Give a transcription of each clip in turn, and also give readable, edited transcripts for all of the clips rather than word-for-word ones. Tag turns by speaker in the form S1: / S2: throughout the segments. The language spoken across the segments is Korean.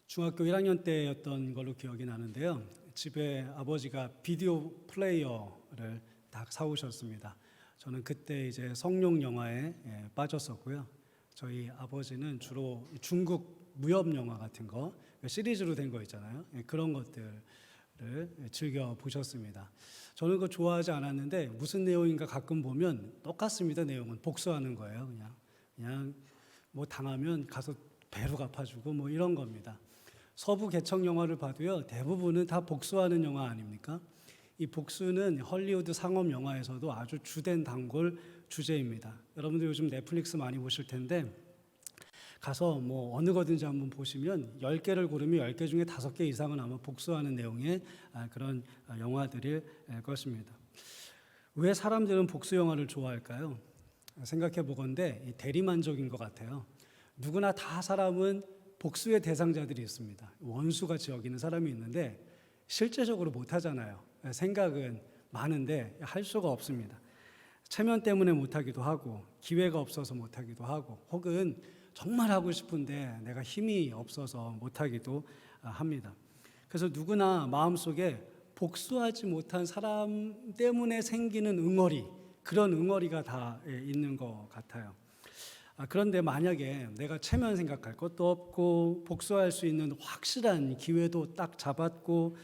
S1: 중학교 1학년 때였던 걸로 기억이 나는데요. 집에 아버지가 비디오 플레이어를 딱 사오셨습니다. 저는 그때 이제 성룡 영화에 빠졌었고요. 저희 아버지는 주로 중국 무협 영화 같은 거, 시리즈로 된 거 있잖아요. 그런 것들을 즐겨 보셨습니다. 저는 그거 좋아하지 않았는데 무슨 내용인가 가끔 보면 똑같습니다. 내용은 복수하는 거예요. 그냥 뭐 당하면 가서 배로 갚아주고 뭐 이런 겁니다. 서부 개척 영화를 봐도요, 대부분은 다 복수하는 영화 아닙니까? 이 복수는 헐리우드 상업 영화에서도 아주 주된 단골 주제입니다. 여러분들 요즘 넷플릭스 많이 보실 텐데 가서 뭐 어느 거든지 한번 보시면 10개를 고르면 10개 중에 5개 이상은 아마 복수하는 내용의 그런 영화들일 것입니다. 왜 사람들은 복수 영화를 좋아할까요? 생각해 보건대 대리만족인 것 같아요. 누구나 다 사람은 복수의 대상자들이 있습니다. 원수같이 여기는 사람이 있는데 실제적으로 못하잖아요. 생각은 많은데 할 수가 없습니다. 체면 때문에 못하기도 하고 기회가 없어서 못하기도 하고 혹은 정말 하고 싶은데 내가 힘이 없어서 못하기도 합니다. 그래서 누구나 마음속에 복수하지 못한 사람 때문에 생기는 응어리, 그런 응어리가 다 있는 것 같아요. 그런데 만약에 내가 체면 생각할 것도 없고 복수할 수 있는 확실한 기회도 딱 잡았고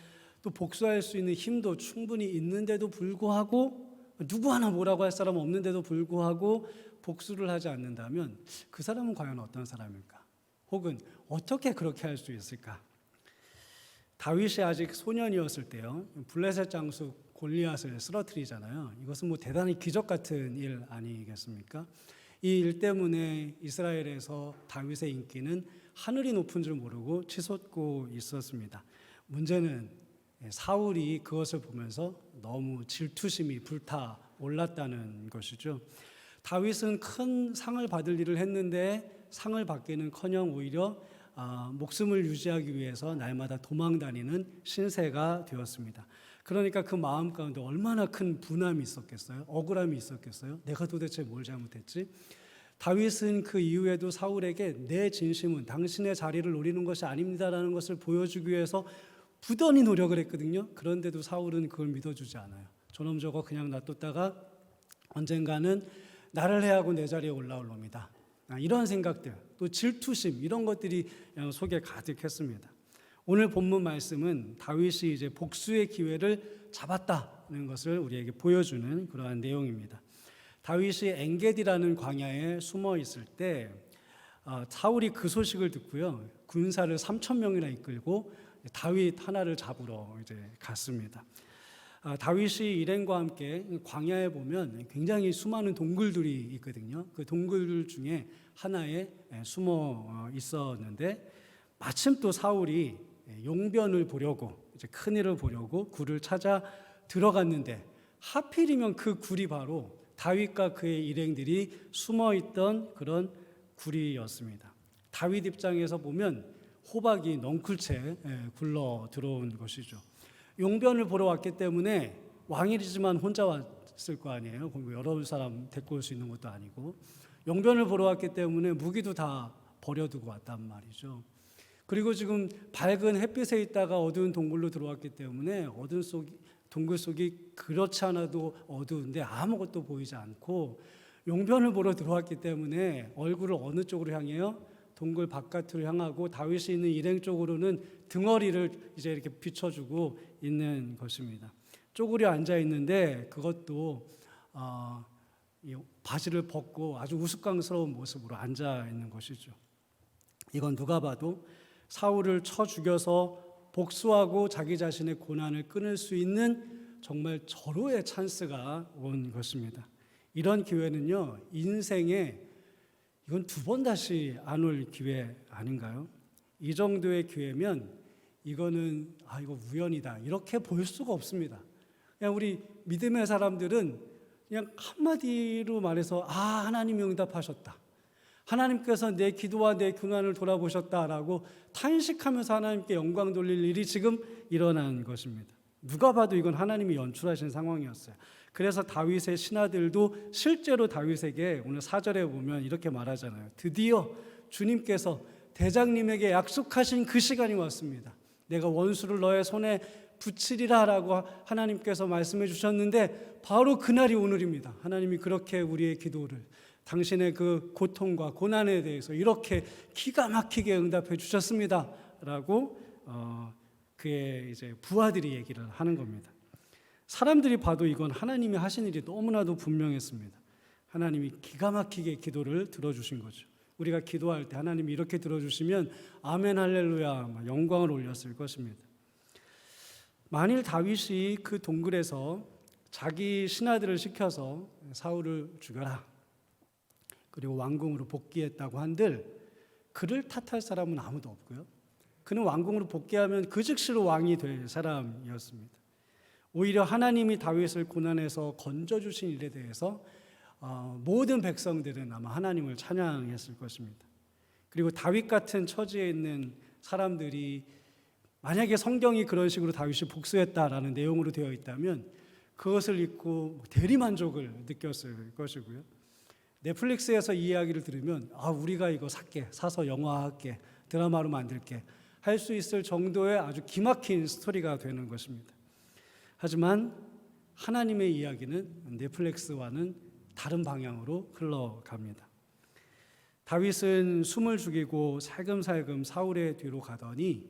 S1: 또 복수할 수 있는 힘도 충분히 있는데도 불구하고 누구 하나 뭐라고 할 사람 없는데도 불구하고 복수를 하지 않는다면 그 사람은 과연 어떤 사람일까? 혹은 어떻게 그렇게 할 수 있을까? 다윗이 아직 소년이었을 때요, 블레셋 장수 골리앗을 쓰러뜨리잖아요. 이것은 뭐 대단히 기적 같은 일 아니겠습니까? 이 일 때문에 이스라엘에서 다윗의 인기는 하늘이 높은 줄 모르고 치솟고 있었습니다. 문제는 사울이 그것을 보면서 너무 질투심이 불타올랐다는 것이죠. 다윗은 큰 상을 받을 일을 했는데 상을 받기는커녕 오히려 목숨을 유지하기 위해서 날마다 도망다니는 신세가 되었습니다. 그러니까 그 마음 가운데 얼마나 큰 분함이 있었겠어요? 억울함이 있었겠어요? 내가 도대체 뭘 잘못했지? 다윗은 그 이후에도 사울에게 내 진심은 당신의 자리를 노리는 것이 아닙니다라는 것을 보여주기 위해서 부단히 노력을 했거든요. 그런데도 사울은 그걸 믿어주지 않아요. 저놈 저거 그냥 놔뒀다가 언젠가는 나를 해하고 내 자리에 올라올 놈이다. 이런 생각들, 또 질투심, 이런 것들이 속에 가득했습니다. 오늘 본문 말씀은 다윗이 이제 복수의 기회를 잡았다는 것을 우리에게 보여주는 그러한 내용입니다. 다윗이 엔게디라는 광야에 숨어 있을 때 사울이 그 소식을 듣고요, 군사를 3,000명이나 이끌고 다윗 하나를 잡으러 이제 갔습니다. 다윗이 일행과 함께 광야에 보면 굉장히 수많은 동굴들이 있거든요. 그 동굴들 중에 하나에 숨어 있었는데 마침 또 사울이 용변을 보려고 이제 큰일을 보려고 굴을 찾아 들어갔는데 하필이면 그 굴이 바로 다윗과 그의 일행들이 숨어 있던 그런 굴이었습니다. 다윗 입장에서 보면 호박이 넝쿨채 굴러 들어온 것이죠. 용변을 보러 왔기 때문에 왕이지만 혼자 왔을 거 아니에요. 여러 사람 데리고 올 수 있는 것도 아니고 용변을 보러 왔기 때문에 무기도 다 버려두고 왔단 말이죠. 그리고 지금 밝은 햇빛에 있다가 어두운 동굴로 들어왔기 때문에 동굴 속이 그렇지 않아도 어두운데 아무것도 보이지 않고 용변을 보러 들어왔기 때문에 얼굴을 어느 쪽으로 향해요? 동굴 바깥으로 향하고 다윗이 있는 일행 쪽으로는 등허리를 이제 이렇게 비춰주고 있는 것입니다. 쪼그려 앉아 있는데 그것도 바지를 벗고 아주 우스꽝스러운 모습으로 앉아 있는 것이죠. 이건 누가 봐도 사울을 쳐 죽여서 복수하고 자기 자신의 고난을 끊을 수 있는 정말 절호의 찬스가 온 것입니다. 이런 기회는요, 인생에 이건 2번 다시 안 올 기회 아닌가요? 이 정도의 기회면 이거는 이거 우연이다 이렇게 볼 수가 없습니다. 그냥 우리 믿음의 사람들은 그냥 한마디로 말해서 하나님이 응답하셨다, 하나님께서 내 기도와 내 고난을 돌아보셨다라고 탄식하면서 하나님께 영광 돌릴 일이 지금 일어난 것입니다. 누가 봐도 이건 하나님이 연출하신 상황이었어요. 그래서 다윗의 신하들도 실제로 다윗에게 오늘 4절에 보면 이렇게 말하잖아요. 드디어 주님께서 대장님에게 약속하신 그 시간이 왔습니다. 내가 원수를 너의 손에 붙이리라 라고 하나님께서 말씀해 주셨는데 바로 그날이 오늘입니다. 하나님이 그렇게 우리의 기도를, 당신의 그 고통과 고난에 대해서 이렇게 기가 막히게 응답해 주셨습니다 라고 그의 이제 부하들이 얘기를 하는 겁니다. 사람들이 봐도 이건 하나님이 하신 일이 너무나도 분명했습니다. 하나님이 기가 막히게 기도를 들어주신 거죠. 우리가 기도할 때 하나님이 이렇게 들어주시면 아멘 할렐루야 영광을 올렸을 것입니다. 만일 다윗이 그 동굴에서 자기 신하들을 시켜서 사울을 죽여라, 그리고 왕궁으로 복귀했다고 한들 그를 탓할 사람은 아무도 없고요. 그는 왕궁으로 복귀하면 그 즉시로 왕이 될 사람이었습니다. 오히려 하나님이 다윗을 고난에서 건져주신 일에 대해서 모든 백성들은 아마 하나님을 찬양했을 것입니다. 그리고 다윗 같은 처지에 있는 사람들이 만약에 성경이 그런 식으로 다윗이 복수했다라는 내용으로 되어 있다면 그것을 읽고 대리만족을 느꼈을 것이고요. 넷플릭스에서 이 이야기를 들으면 우리가 이거 사서 영화할게, 드라마로 만들게 할 수 있을 정도의 아주 기막힌 스토리가 되는 것입니다. 하지만 하나님의 이야기는 넷플릭스와는 다른 방향으로 흘러갑니다. 다윗은 숨을 죽이고 살금살금 사울의 뒤로 가더니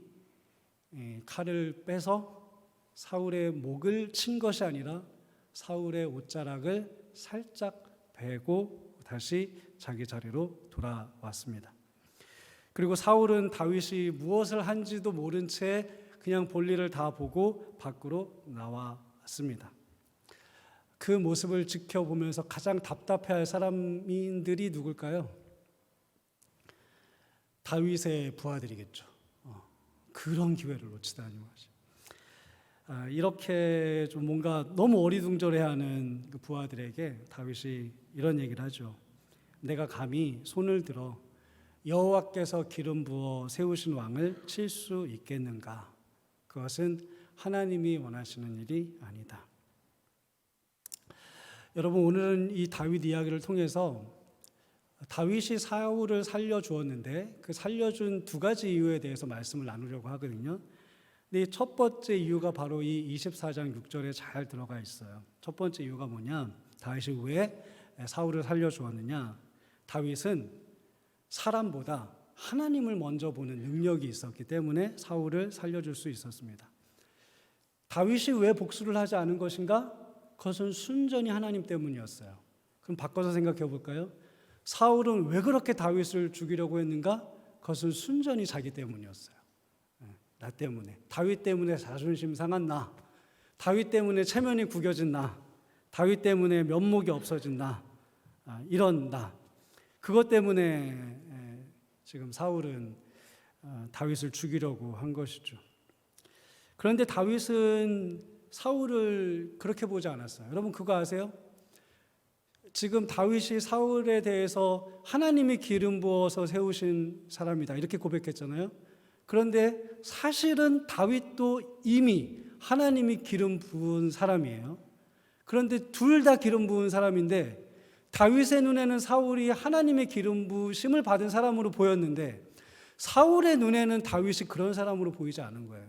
S1: 칼을 빼서 사울의 목을 친 것이 아니라 사울의 옷자락을 살짝 베고 다시 자기 자리로 돌아왔습니다. 그리고 사울은 다윗이 무엇을 한지도 모른 채 그냥 볼일을 다 보고 밖으로 나왔습니다. 그 모습을 지켜보면서 가장 답답해할 사람들이 누굴까요? 다윗의 부하들이겠죠. 그런 기회를 놓치다니 말이죠. 이렇게 좀 뭔가 너무 어리둥절해하는 그 부하들에게 다윗이 이런 얘기를 하죠. 내가 감히 손을 들어 여호와께서 기름 부어 세우신 왕을 칠 수 있겠는가? 그것은 하나님이 원하시는 일이 아니다. 여러분, 오늘은 이 다윗 이야기를 통해서 다윗이 사울을 살려주었는데 그 살려준 두 가지 이유에 대해서 말씀을 나누려고 하거든요. 근데 첫 번째 이유가 바로 이 24장 6절에 잘 들어가 있어요. 첫 번째 이유가 뭐냐? 다윗이 왜 사울을 살려주었느냐? 다윗은 사람보다 하나님을 먼저 보는 능력이 있었기 때문에 사울을 살려줄 수 있었습니다. 다윗이 왜 복수를 하지 않은 것인가? 그것은 순전히 하나님 때문이었어요. 그럼 바꿔서 생각해 볼까요? 사울은 왜 그렇게 다윗을 죽이려고 했는가? 그것은 순전히 자기 때문이었어요. 나 때문에, 다윗 때문에 자존심 상한 나, 다윗 때문에 체면이 구겨진 나, 다윗 때문에 면목이 없어진 나, 이런 나, 그것 때문에 지금 사울은 다윗을 죽이려고 한 것이죠. 그런데 다윗은 사울을 그렇게 보지 않았어요. 여러분 그거 아세요? 지금 다윗이 사울에 대해서 하나님이 기름 부어서 세우신 사람이다 이렇게 고백했잖아요. 그런데 사실은 다윗도 이미 하나님이 기름 부은 사람이에요. 그런데 둘 다 기름 부은 사람인데 다윗의 눈에는 사울이 하나님의 기름 부으심을 받은 사람으로 보였는데 사울의 눈에는 다윗이 그런 사람으로 보이지 않은 거예요.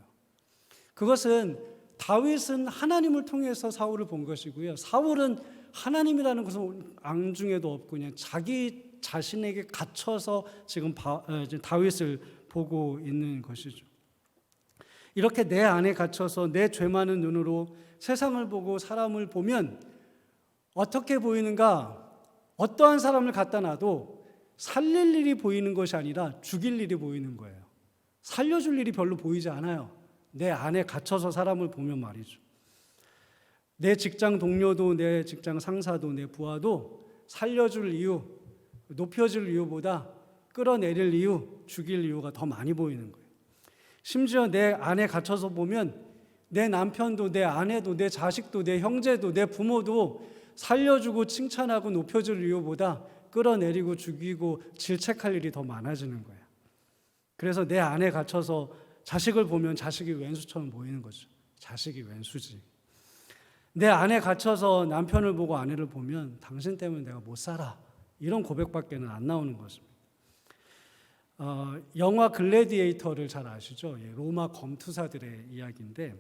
S1: 그것은 다윗은 하나님을 통해서 사울을 본 것이고요. 사울은 하나님이라는 것은 앙중에도 없고 그냥 자기 자신에게 갇혀서 지금 다윗을 보고 있는 것이죠. 이렇게 내 안에 갇혀서 내 죄 많은 눈으로 세상을 보고 사람을 보면 어떻게 보이는가? 어떠한 사람을 갖다 놔도 살릴 일이 보이는 것이 아니라 죽일 일이 보이는 거예요. 살려줄 일이 별로 보이지 않아요. 내 안에 갇혀서 사람을 보면 말이죠. 내 직장 동료도 내 직장 상사도 내 부하도 살려줄 이유, 높여줄 이유보다 끌어내릴 이유, 죽일 이유가 더 많이 보이는 거예요. 심지어 내 안에 갇혀서 보면 내 남편도 내 아내도 내 자식도 내 형제도 내 부모도 살려주고 칭찬하고 높여줄 이유보다 끌어내리고 죽이고 질책할 일이 더 많아지는 거예요. 그래서 내 안에 갇혀서 자식을 보면 자식이 왼수처럼 보이는 거죠. 자식이 왼수지. 내 안에 갇혀서 남편을 보고 아내를 보면 당신 때문에 내가 못 살아. 이런 고백밖에는 안 나오는 것입니다. 영화 글래디에이터를 잘 아시죠? 로마 검투사들의 이야기인데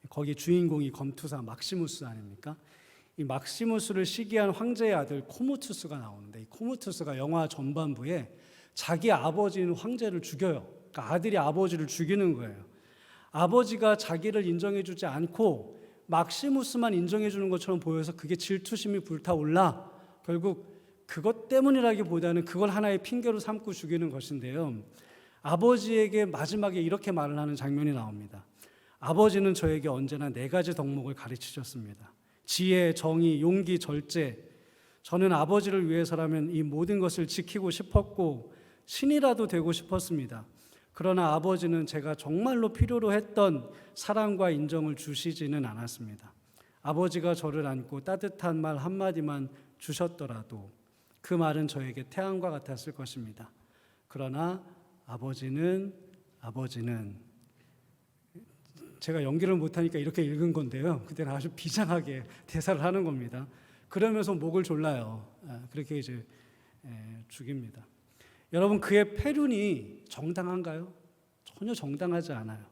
S1: 거기 주인공이 검투사 막시무스 아닙니까? 이 막시무스를 시기한 황제의 아들 코무투스가 나오는데 이 코무투스가 영화 전반부에 자기 아버지인 황제를 죽여요. 그러니까 아들이 아버지를 죽이는 거예요. 아버지가 자기를 인정해주지 않고 막시무스만 인정해주는 것처럼 보여서 그게 질투심이 불타올라 결국 그것 때문이라기보다는 그걸 하나의 핑계로 삼고 죽이는 것인데요. 아버지에게 마지막에 이렇게 말을 하는 장면이 나옵니다. 아버지는 저에게 언제나 4가지 덕목을 가르치셨습니다. 지혜, 정의, 용기, 절제. 저는 아버지를 위해서라면 이 모든 것을 지키고 싶었고 신이라도 되고 싶었습니다. 그러나 아버지는 제가 정말로 필요로 했던 사랑과 인정을 주시지는 않았습니다. 아버지가 저를 안고 따뜻한 말 한마디만 주셨더라도 그 말은 저에게 태양과 같았을 것입니다. 그러나 아버지는 제가 연기를 못하니까 이렇게 읽은 건데요. 그때는 아주 비장하게 대사를 하는 겁니다. 그러면서 목을 졸라요. 그렇게 이제 죽입니다. 여러분 그의 패륜이 정당한가요? 전혀 정당하지 않아요.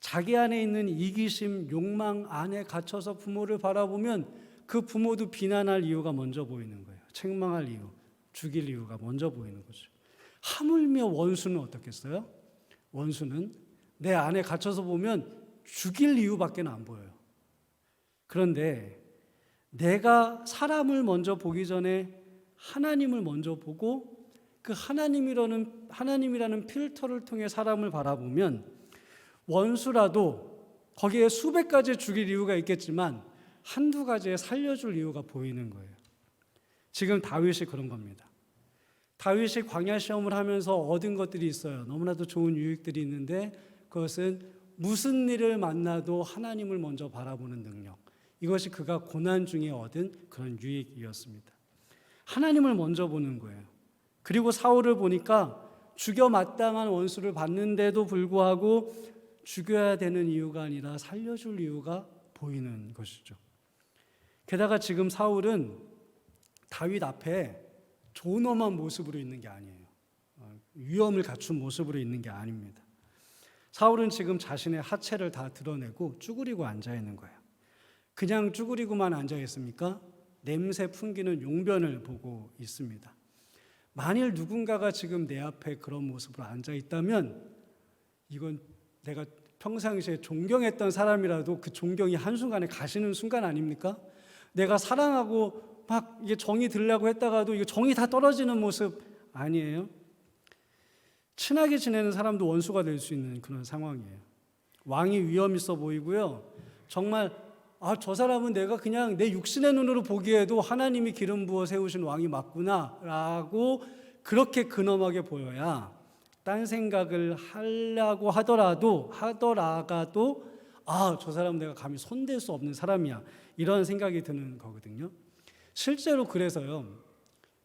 S1: 자기 안에 있는 이기심, 욕망 안에 갇혀서 부모를 바라보면 그 부모도 비난할 이유가 먼저 보이는 거예요. 책망할 이유, 죽일 이유가 먼저 보이는 거죠. 하물며 원수는 어떻겠어요? 원수는 내 안에 갇혀서 보면 죽일 이유밖에 안 보여요. 그런데 내가 사람을 먼저 보기 전에 하나님을 먼저 보고 그 하나님이라는 필터를 통해 사람을 바라보면 원수라도 거기에 수백 가지 죽일 이유가 있겠지만 한두 가지에 살려줄 이유가 보이는 거예요. 지금 다윗이 그런 겁니다. 다윗이 광야 시험을 하면서 얻은 것들이 있어요. 너무나도 좋은 유익들이 있는데 그것은 무슨 일을 만나도 하나님을 먼저 바라보는 능력. 이것이 그가 고난 중에 얻은 그런 유익이었습니다. 하나님을 먼저 보는 거예요. 그리고 사울을 보니까 죽여 마땅한 원수를 받는데도 불구하고 죽여야 되는 이유가 아니라 살려줄 이유가 보이는 것이죠. 게다가 지금 사울은 다윗 앞에 존엄한 모습으로 있는 게 아니에요. 위엄을 갖춘 모습으로 있는 게 아닙니다. 사울은 지금 자신의 하체를 다 드러내고 쭈그리고 앉아 있는 거예요. 그냥 쭈그리고만 앉아 있습니까? 냄새 풍기는 용변을 보고 있습니다. 만일 누군가가 지금 내 앞에 그런 모습으로 앉아 있다면 이건 내가 평상시에 존경했던 사람이라도 그 존경이 한순간에 가시는 순간 아닙니까? 내가 사랑하고 막 이게 정이 들려고 했다가도 이게 정이 다 떨어지는 모습 아니에요? 친하게 지내는 사람도 원수가 될 수 있는 그런 상황이에요. 왕이 위험 있어 보이고요. 정말 저 사람은 내가 그냥 내 육신의 눈으로 보기에도 하나님이 기름 부어 세우신 왕이 맞구나 라고 그렇게 근엄하게 보여야 딴 생각을 하려고 하더라도 저 사람은 내가 감히 손댈 수 없는 사람이야 이런 생각이 드는 거거든요. 실제로 그래서요,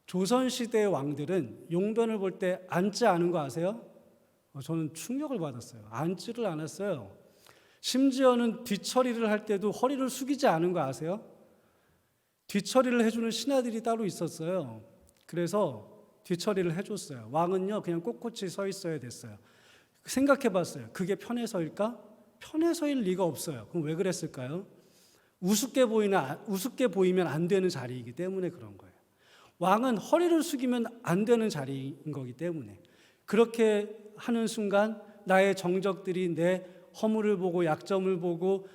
S1: 조선시대의 왕들은 용변을 볼 때 앉지 않은 거 아세요? 저는 충격을 받았어요. 앉지를 않았어요. 심지어는 뒤처리를 할 때도 허리를 숙이지 않은 거 아세요? 뒤처리를 해주는 신하들이 따로 있었어요. 그래서 뒤처리를 해줬어요. 왕은요 그냥 꼿꼿이 서 있어야 됐어요. 생각해 봤어요. 그게 편해서일까? 편해서일 리가 없어요. 그럼 왜 그랬을까요? 우습게 보이면 안 되는 자리이기 때문에 그런 거예요. 왕은 허리를 숙이면 안 되는 자리인 거기 때문에 그렇게 하는 순간 나의 정적들이 내 허물을 보고 약점을 보고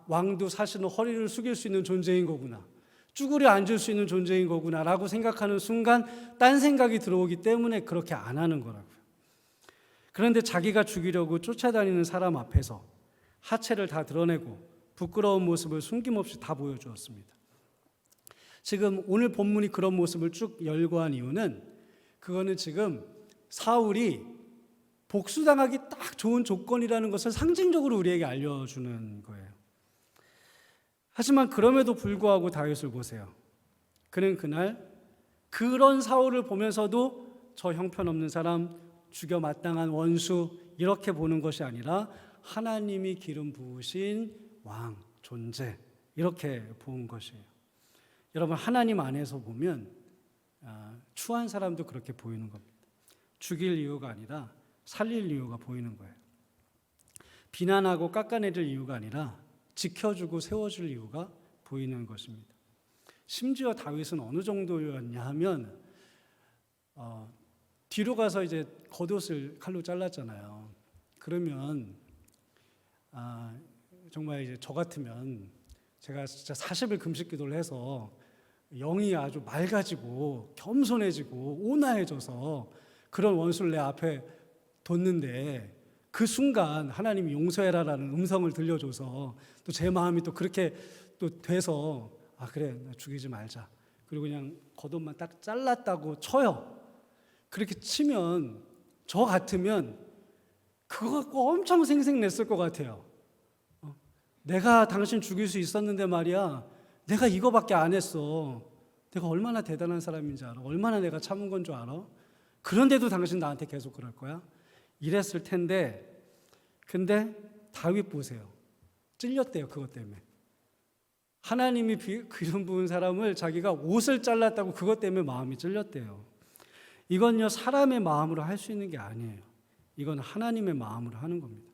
S1: 왕도 사실은 허리를 숙일 수 있는 존재인 거구나, 쭈그려 앉을 수 있는 존재인 거구나 라고 생각하는 순간 딴 생각이 들어오기 때문에 그렇게 안 하는 거라고요. 그런데 자기가 죽이려고 쫓아다니는 사람 앞에서 하체를 다 드러내고 부끄러운 모습을 숨김없이 다 보여주었습니다. 지금 오늘 본문이 그런 모습을 쭉 열거한 이유는 그거는 지금 사울이 복수당하기 딱 좋은 조건이라는 것을 상징적으로 우리에게 알려주는 거예요. 하지만 그럼에도 불구하고 다윗을 보세요. 그는 그날 그런 사울을 보면서도 저 형편없는 사람, 죽여 마땅한 원수 이렇게 보는 것이 아니라 하나님이 기름 부으신 왕, 존재 이렇게 본 것이에요. 여러분 하나님 안에서 보면 추한 사람도 그렇게 보이는 겁니다. 죽일 이유가 아니라 살릴 이유가 보이는 거예요. 비난하고 깎아내릴 이유가 아니라 지켜주고 세워줄 이유가 보이는 것입니다. 심지어 다윗은 어느 정도였냐 하면 뒤로 가서 이제 겉옷을 칼로 잘랐잖아요. 그러면 정말 이제 저 같으면 제가 진짜 40일 금식 기도를 해서 영이 아주 맑아지고 겸손해지고 온화해져서 그런 원수를 내 앞에 뒀는데 그 순간 하나님이 용서해라라는 음성을 들려줘서 또 제 마음이 또 그렇게 또 돼서 그래 나 죽이지 말자. 그리고 그냥 겉옷만 딱 잘랐다고 쳐요. 그렇게 치면 저 같으면 그거 갖고 엄청 생색냈을 것 같아요. 내가 당신 죽일 수 있었는데 말이야. 내가 이거밖에 안 했어. 내가 얼마나 대단한 사람인지 알아? 얼마나 내가 참은 건 줄 알아? 그런데도 당신 나한테 계속 그럴 거야? 이랬을 텐데 근데 다윗 보세요. 찔렸대요. 그것 때문에. 하나님이 기름 부은 사람을 자기가 옷을 잘랐다고 그것 때문에 마음이 찔렸대요. 이건요 사람의 마음으로 할 수 있는 게 아니에요. 이건 하나님의 마음으로 하는 겁니다.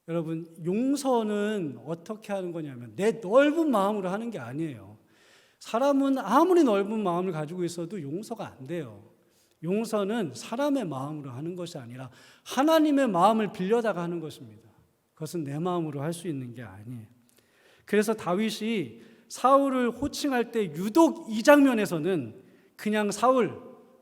S1: 여러분 용서는 어떻게 하는 거냐면 내 넓은 마음으로 하는 게 아니에요. 사람은 아무리 넓은 마음을 가지고 있어도 용서가 안 돼요. 용서는 사람의 마음으로 하는 것이 아니라 하나님의 마음을 빌려다가 하는 것입니다. 그것은 내 마음으로 할 수 있는 게 아니에요. 그래서 다윗이 사울을 호칭할 때 유독 이 장면에서는 그냥 사울,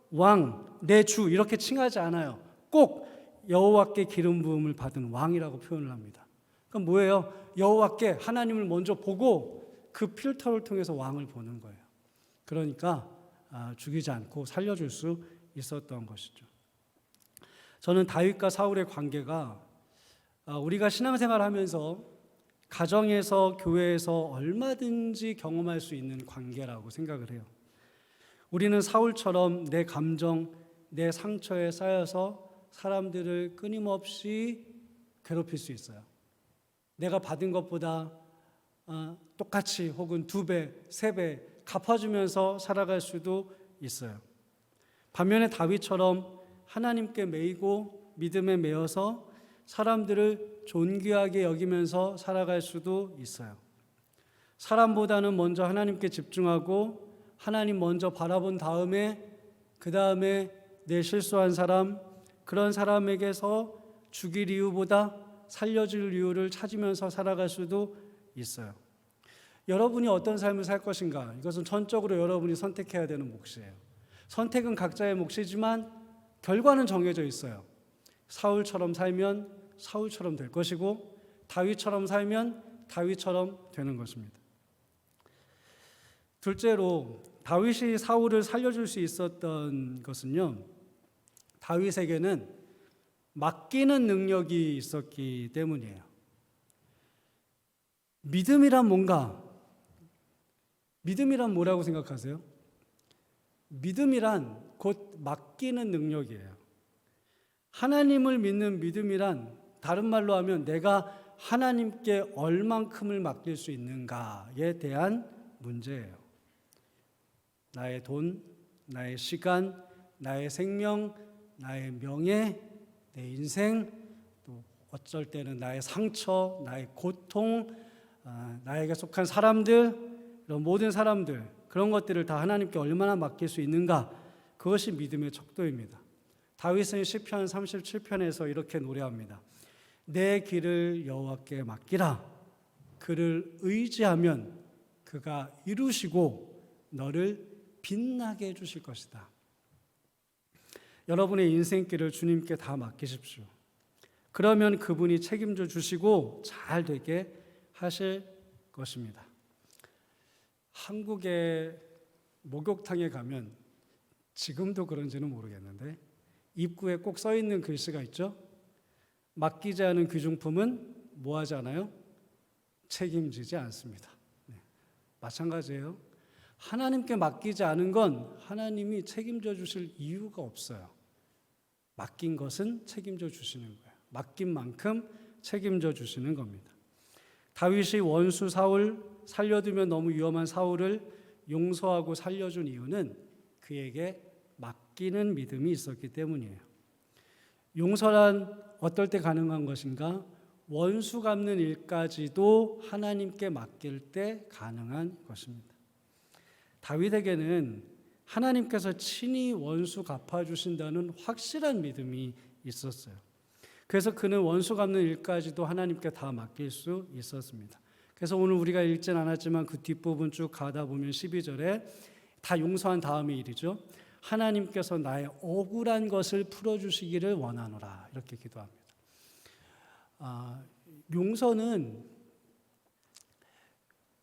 S1: 왕, 내 주 이렇게 칭하지 않아요. 꼭 여호와께 기름 부음을 받은 왕이라고 표현을 합니다. 그럼 뭐예요? 여호와께 하나님을 먼저 보고 그 필터를 통해서 왕을 보는 거예요. 그러니까 죽이지 않고 살려줄 수 있었던 것이죠. 저는 다윗과 사울의 관계가 우리가 신앙생활을 하면서 가정에서 교회에서 얼마든지 경험할 수 있는 관계라고 생각을 해요. 우리는 사울처럼 내 감정, 내 상처에 쌓여서 사람들을 끊임없이 괴롭힐 수 있어요. 내가 받은 것보다 똑같이 혹은 2배, 3배 갚아주면서 살아갈 수도 있어요. 반면에 다윗처럼 하나님께 매이고 믿음에 매여서 사람들을 존귀하게 여기면서 살아갈 수도 있어요. 사람보다는 먼저 하나님께 집중하고 하나님 먼저 바라본 다음에 그 다음에 내 실수한 사람 그런 사람에게서 죽일 이유보다 살려줄 이유를 찾으면서 살아갈 수도 있어요. 여러분이 어떤 삶을 살 것인가 이것은 전적으로 여러분이 선택해야 되는 몫이에요. 선택은 각자의 몫이지만 결과는 정해져 있어요. 사울처럼 살면 사울처럼 될 것이고 다윗처럼 살면 다윗처럼 되는 것입니다. 둘째로 다윗이 사울을 살려줄 수 있었던 것은요. 다윗에게는 맡기는 능력이 있었기 때문이에요. 믿음이란 뭔가? 믿음이란 뭐라고 생각하세요? 믿음이란 곧 맡기는 능력이에요. 하나님을 믿는 믿음이란 다른 말로 하면 내가 하나님께 얼만큼을 맡길 수 있는가에 대한 문제예요. 나의 돈, 나의 시간, 나의 생명, 나의 명예, 내 인생, 또 어쩔 때는 나의 상처, 나의 고통, 나에게 속한 사람들, 이런 모든 사람들, 그런 것들을 다 하나님께 얼마나 맡길 수 있는가, 그것이 믿음의 척도입니다. 다윗은 시편 37편에서 이렇게 노래합니다. 내 길을 여호와께 맡기라. 그를 의지하면 그가 이루시고 너를 빛나게 해주실 것이다. 여러분의 인생길을 주님께 다 맡기십시오. 그러면 그분이 책임져 주시고 잘 되게 하실 것입니다. 한국의 목욕탕에 가면 지금도 그런지는 모르겠는데 입구에 꼭 써 있는 글씨가 있죠. 맡기지 않은 귀중품은 뭐 하지 않아요? 책임지지 않습니다. 네. 마찬가지예요. 하나님께 맡기지 않은 건 하나님이 책임져 주실 이유가 없어요. 맡긴 것은 책임져 주시는 거예요. 맡긴 만큼 책임져 주시는 겁니다. 다윗이 원수 사울, 살려두면 너무 위험한 사울을 용서하고 살려준 이유는 그에게 맡기는 믿음이 있었기 때문이에요. 용서란 어떨 때 가능한 것인가? 원수 갚는 일까지도 하나님께 맡길 때 가능한 것입니다. 다윗에게는 하나님께서 친히 원수 갚아주신다는 확실한 믿음이 있었어요. 그래서 그는 원수 갚는 일까지도 하나님께 다 맡길 수 있었습니다. 그래서 오늘 우리가 읽진 않았지만 그 뒷부분 쭉 가다 보면 12절에 다 용서한 다음의 일이죠. 하나님께서 나의 억울한 것을 풀어주시기를 원하노라 이렇게 기도합니다. 용서는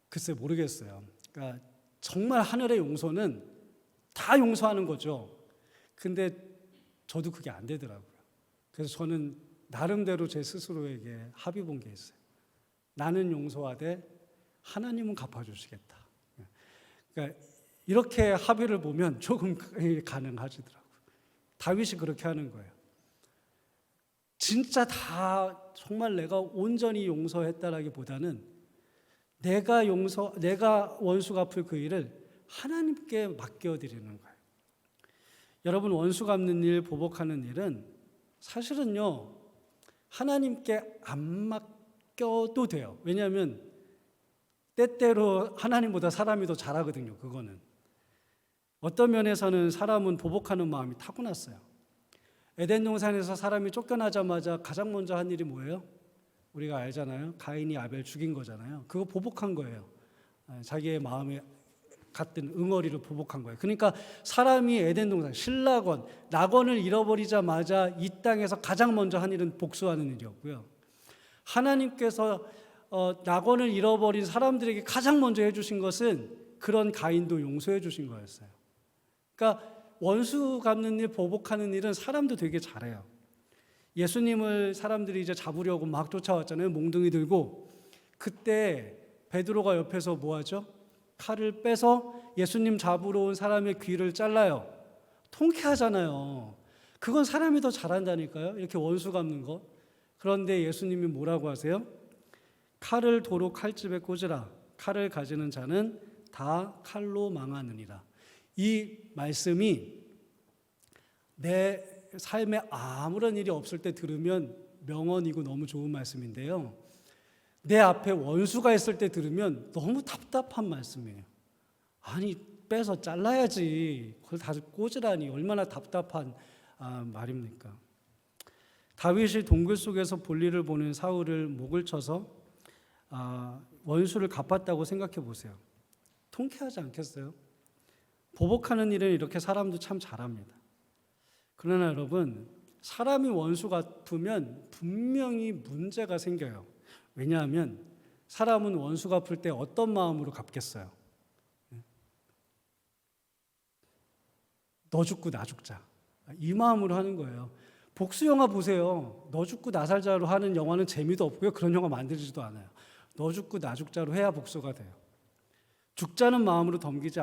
S1: 글쎄 모르겠어요. 그러니까 정말 하늘의 용서는 다 용서하는 거죠. 근데 저도 그게 안 되더라고요. 그래서 저는 나름대로 제 스스로에게 합의 본 게 있어요. 나는 용서하되 하나님은 갚아주시겠다. 그러니까 이렇게 합의를 보면 조금 가능하시더라고요. 다윗이 그렇게 하는 거예요. 진짜 다 정말 내가 온전히 용서했다라기보다는 내가 원수 갚을 그 일을 하나님께 맡겨드리는 거예요. 여러분, 원수 갚는 일, 보복하는 일은 사실은요 하나님께 안 맡겨도 돼요. 왜냐하면 때때로 하나님보다 사람이 더 잘하거든요. 그거는 어떤 면에서는 사람은 보복하는 마음이 타고났어요. 에덴 동산에서 사람이 쫓겨나자마자 가장 먼저 한 일이 뭐예요? 우리가 알잖아요. 가인이 아벨 죽인 거잖아요. 그거 보복한 거예요. 자기의 마음에 같은 응어리를 보복한 거예요. 그러니까 사람이 에덴 동산, 신라건, 낙원을 잃어버리자마자 이 땅에서 가장 먼저 한 일은 복수하는 일이었고요. 하나님께서 낙원을 잃어버린 사람들에게 가장 먼저 해주신 것은 그런 가인도 용서해 주신 거였어요. 그러니까 원수 갚는 일, 보복하는 일은 사람도 되게 잘해요. 예수님을 사람들이 이제 잡으려고 막 쫓아왔잖아요. 몽둥이 들고. 그때 베드로가 옆에서 뭐 하죠? 칼을 빼서 예수님 잡으러 온 사람의 귀를 잘라요. 통쾌하잖아요. 그건 사람이 더 잘한다니까요. 이렇게 원수 갚는 거. 그런데 예수님이 뭐라고 하세요? 칼을 도로 칼집에 꽂으라. 칼을 가지는 자는 다 칼로 망하느니라. 이 말씀이 내 삶에 아무런 일이 없을 때 들으면 명언이고 너무 좋은 말씀인데요. 내 앞에 원수가 있을 때 들으면 너무 답답한 말씀이에요. 아니 빼서 잘라야지 그걸 다시 꽂으라니 얼마나 답답한 말입니까? 다윗이 동굴 속에서 볼일을 보는 사울을 목을 쳐서 원수를 갚았다고 생각해 보세요. 통쾌하지 않겠어요? 보복하는 일은 이렇게 사람도 참 잘합니다. 그러나 여러분, 사람이 원수 갚으면 분명히 문제가 생겨요. 왜냐하면 사람은 원수 갚을 때 어떤 마음으로 갚겠어요? 너 죽고 나 죽자. 이 마음으로 하는 거예요. 복수 영화 보세요. 너 죽고 나 살자로 하는 영화는 재미도 없고요. 그런 영화 만들지도 않아요. 너 죽고 나 죽자로 해야 복수가 돼요. 죽자는 마음으로 덤기지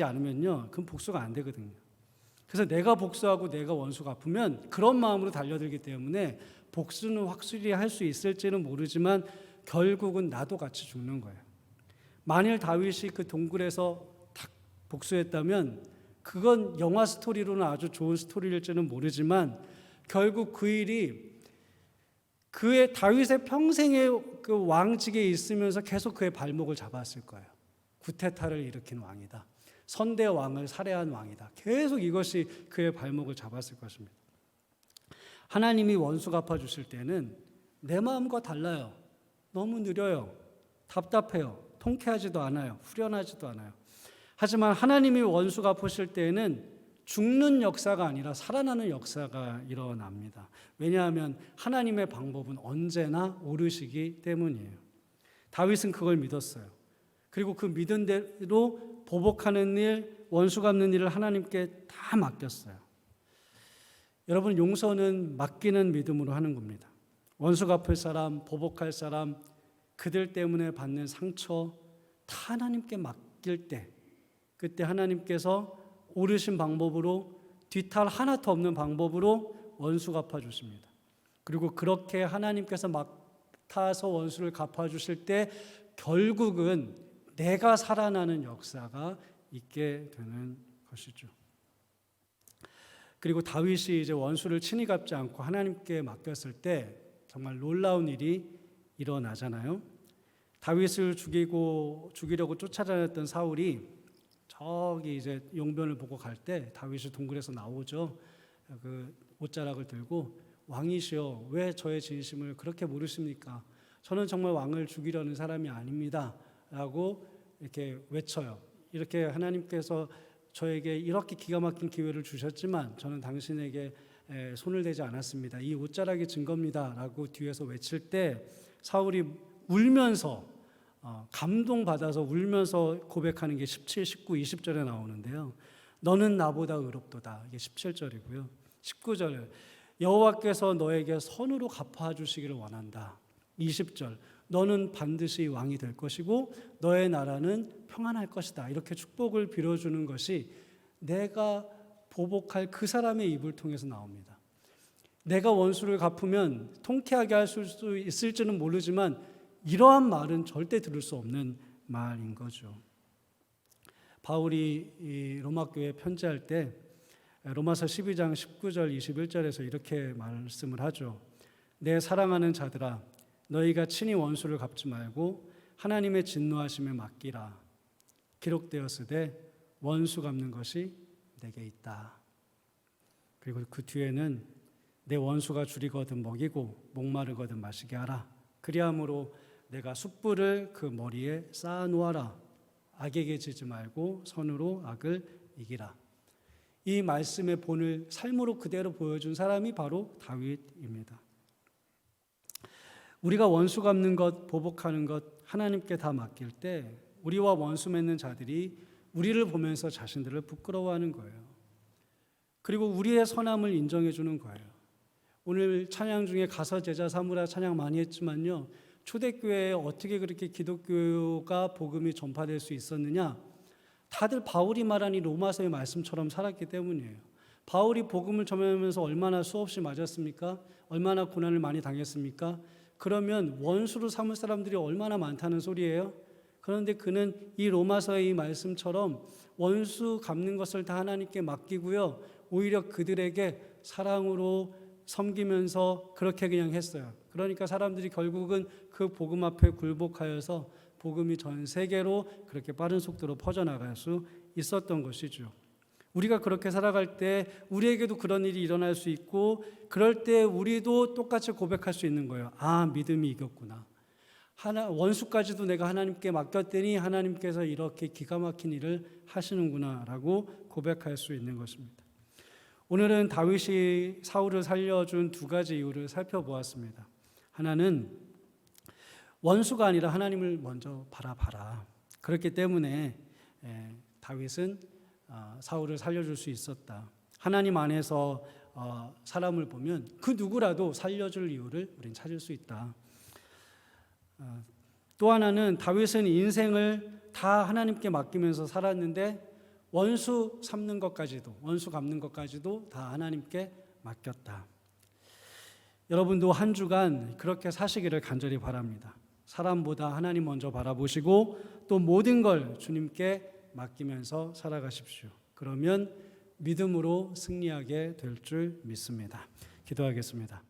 S1: 않으면요, 그건 복수가 안 되거든요. 그래서 내가 복수하고 내가 원수 갚으면 그런 마음으로 달려들기 때문에 복수는 확실히 할 수 있을지는 모르지만 결국은 나도 같이 죽는 거예요. 만일 다윗이 그 동굴에서 탁 복수했다면 그건 영화 스토리로는 아주 좋은 스토리일지는 모르지만 결국 그 일이 그의 다윗의 평생의 그 왕직에 있으면서 계속 그의 발목을 잡았을 거예요. 구테타를 일으킨 왕이다. 선대 왕을 살해한 왕이다. 계속 이것이 그의 발목을 잡았을 것입니다. 하나님이 원수 갚아주실 때는 내 마음과 달라요. 너무 느려요. 답답해요. 통쾌하지도 않아요. 후련하지도 않아요. 하지만 하나님이 원수 갚으실 때는 죽는 역사가 아니라 살아나는 역사가 일어납니다. 왜냐하면 하나님의 방법은 언제나 옳으시기 때문이에요. 다윗은 그걸 믿었어요. 그리고 그 믿은 대로 보복하는 일, 원수 갚는 일을 하나님께 다 맡겼어요. 여러분, 용서는 맡기는 믿음으로 하는 겁니다. 원수 갚을 사람, 보복할 사람, 그들 때문에 받는 상처 다 하나님께 맡길 때, 그때 하나님께서 옳으신 방법으로 뒤탈 하나도 없는 방법으로 원수 갚아주십니다. 그리고 그렇게 하나님께서 맡아서 원수를 갚아주실 때 결국은 내가 살아나는 역사가 있게 되는 것이죠. 그리고 다윗이 이제 원수를 친히 갚지 않고 하나님께 맡겼을 때 정말 놀라운 일이 일어나잖아요. 다윗을 죽이려고 쫓아다녔던 사울이 저기 이제 용변을 보고 갈 때 다윗이 동굴에서 나오죠. 그 옷자락을 들고 왕이시여 왜 저의 진심을 그렇게 모르십니까? 저는 정말 왕을 죽이려는 사람이 아닙니다. 라고 이렇게 외쳐요. 이렇게 하나님께서 저에게 이렇게 기가 막힌 기회를 주셨지만 저는 당신에게 손을 대지 않았습니다. 이 옷자락이 증거입니다. 라고 뒤에서 외칠 때 사울이 울면서 감동받아서 울면서 고백하는 게 17, 19, 20절에 나오는데요. 너는 나보다 의롭도다. 이게 17절이고요. 19절 여호와께서 너에게 선으로 갚아주시기를 원한다. 20절 너는 반드시 왕이 될 것이고 너의 나라는 평안할 것이다. 이렇게 축복을 빌어주는 것이 내가 보복할 그 사람의 입을 통해서 나옵니다. 내가 원수를 갚으면 통쾌하게 할 수 있을지는 모르지만 이러한 말은 절대 들을 수 없는 말인 거죠. 바울이 이 로마 교회에 편지할 때 로마서 12장 19절 21절에서 이렇게 말씀을 하죠. 내 사랑하는 자들아 너희가 친히 원수를 갚지 말고 하나님의 진노하심에 맡기라. 기록되었으되 원수 갚는 것이 내게 있다. 그리고 그 뒤에는 내 원수가 줄이거든 먹이고 목마르거든 마시게 하라. 그리함으로 내가 숯불을 그 머리에 쌓아 놓아라. 악에게 지지 말고 선으로 악을 이기라. 이 말씀의 본을 삶으로 그대로 보여준 사람이 바로 다윗입니다. 우리가 원수 갚는 것, 보복하는 것 하나님께 다 맡길 때 우리와 원수 맺는 자들이 우리를 보면서 자신들을 부끄러워하는 거예요. 그리고 우리의 선함을 인정해 주는 거예요. 오늘 찬양 중에 가서 제자 삼으라 찬양 많이 했지만요. 초대교회에 어떻게 그렇게 기독교가 복음이 전파될 수 있었느냐? 다들 바울이 말한 이 로마서의 말씀처럼 살았기 때문이에요. 바울이 복음을 전하면서 얼마나 수없이 맞았습니까? 얼마나 고난을 많이 당했습니까? 그러면 원수로 삼을 사람들이 얼마나 많다는 소리예요? 그런데 그는 이 로마서의 이 말씀처럼 원수 갚는 것을 다 하나님께 맡기고요. 오히려 그들에게 사랑으로 섬기면서 그렇게 그냥 했어요. 그러니까 사람들이 결국은 그 복음 앞에 굴복하여서 복음이 전 세계로 그렇게 빠른 속도로 퍼져나갈 수 있었던 것이죠. 우리가 그렇게 살아갈 때 우리에게도 그런 일이 일어날 수 있고 그럴 때 우리도 똑같이 고백할 수 있는 거예요. 아, 믿음이 이겼구나. 원수까지도 내가 하나님께 맡겼더니 하나님께서 이렇게 기가 막힌 일을 하시는구나 라고 고백할 수 있는 것입니다. 오늘은 다윗이 사울을 살려준 두 가지 이유를 살펴보았습니다. 하나는 원수가 아니라 하나님을 먼저 바라봐라. 그렇기 때문에 다윗은 사울을 살려줄 수 있었다. 하나님 안에서 사람을 보면 그 누구라도 살려줄 이유를 우린 찾을 수 있다. 또 하나는 다윗은 인생을 다 하나님께 맡기면서 살았는데 원수 갚는 것까지도 다 하나님께 맡겼다. 여러분도 한 주간 그렇게 사시기를 간절히 바랍니다. 사람보다 하나님 먼저 바라보시고 또 모든 걸 주님께 맡기면서 살아가십시오. 그러면 믿음으로 승리하게 될 줄 믿습니다. 기도하겠습니다.